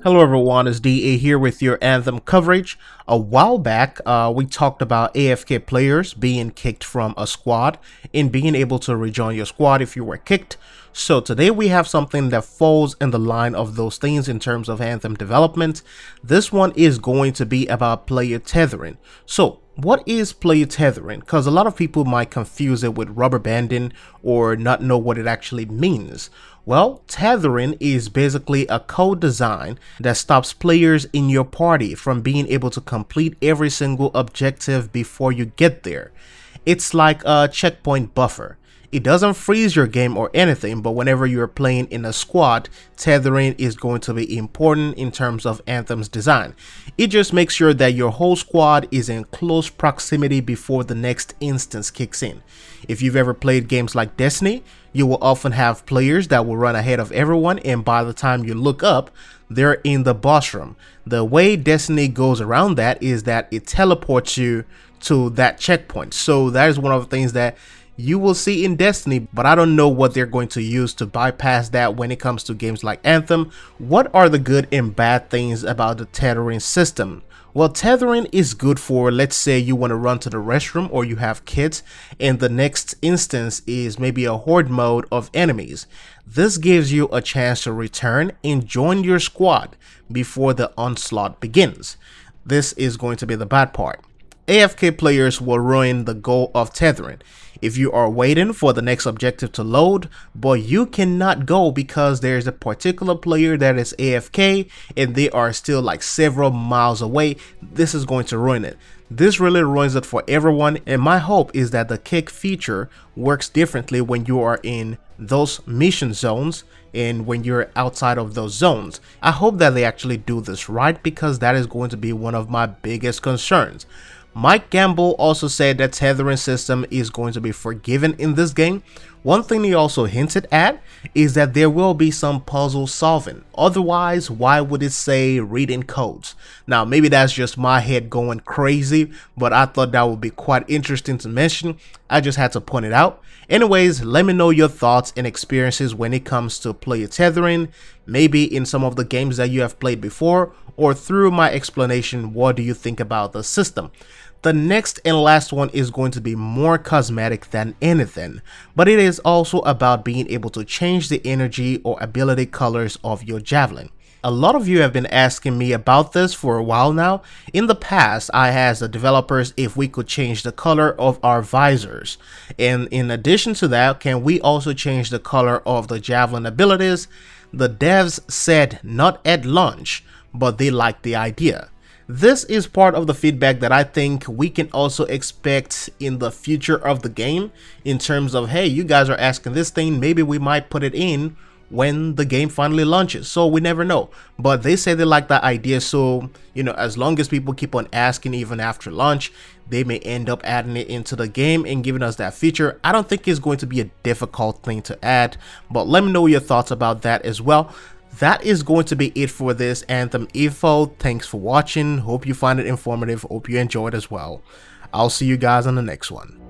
Hello everyone, it's DA here with your Anthem coverage. A while back, we talked about AFK players being kicked from a squad and being able to rejoin your squad if you were kicked. So today we have something that falls in the line of those things in terms of Anthem development. This one is going to be about player tethering. So what is player tethering? Because a lot of people might confuse it with rubber banding or not know what it actually means. Well, tethering is basically a code design that stops players in your party from being able to complete every single objective before you get there. It's like a checkpoint buffer. It doesn't freeze your game or anything, but whenever you're playing in a squad, tethering is going to be important in terms of Anthem's design. It just makes sure that your whole squad is in close proximity before the next instance kicks in. If you've ever played games like Destiny, you will often have players that will run ahead of everyone, and by the time you look up, they're in the boss room. The way Destiny goes around that is that it teleports you to that checkpoint. So that is one of the things that you will see in Destiny, but I don't know what they're going to use to bypass that when it comes to games like Anthem. What are the good and bad things about the tethering system? Well, tethering is good for, let's say you want to run to the restroom or you have kids and the next instance is maybe a horde mode of enemies. This gives you a chance to return and join your squad before the onslaught begins. This is going to be the bad part. AFK players will ruin the goal of tethering. If you are waiting for the next objective to load, but you cannot go because there's a particular player that is AFK and they are still like several miles away, this is going to ruin it. This really ruins it for everyone, and my hope is that the kick feature works differently when you are in those mission zones and when you're outside of those zones. I hope that they actually do this right, because that is going to be one of my biggest concerns. Mike Gamble also said that tethering system is going to be forgiven in this game. One thing he also hinted at is that there will be some puzzle solving. Otherwise, why would it say reading codes? Now, maybe that's just my head going crazy, but I thought that would be quite interesting to mention. I just had to point it out. Anyways, let me know your thoughts and experiences when it comes to player tethering, maybe in some of the games that you have played before, or through my explanation. What do you think about the system? The next and last one is going to be more cosmetic than anything, but it is also about being able to change the energy or ability colors of your javelin. A lot of you have been asking me about this for a while now. In the past, I asked the developers if we could change the color of our visors, and in addition to that, can we also change the color of the javelin abilities? The devs said not at launch, but they liked the idea. This is part of the feedback that I think we can also expect in the future of the game, in terms of, hey, you guys are asking this thing, maybe we might put it in when the game finally launches. So we never know, but they say they like that idea. So, you know, as long as people keep on asking even after launch, they may end up adding it into the game and giving us that feature. I don't think it's going to be a difficult thing to add, but let me know your thoughts about that as well. That is going to be it for this Anthem info. Thanks for watching. Hope you find it informative. Hope you enjoyed as well. I'll see you guys on the next one.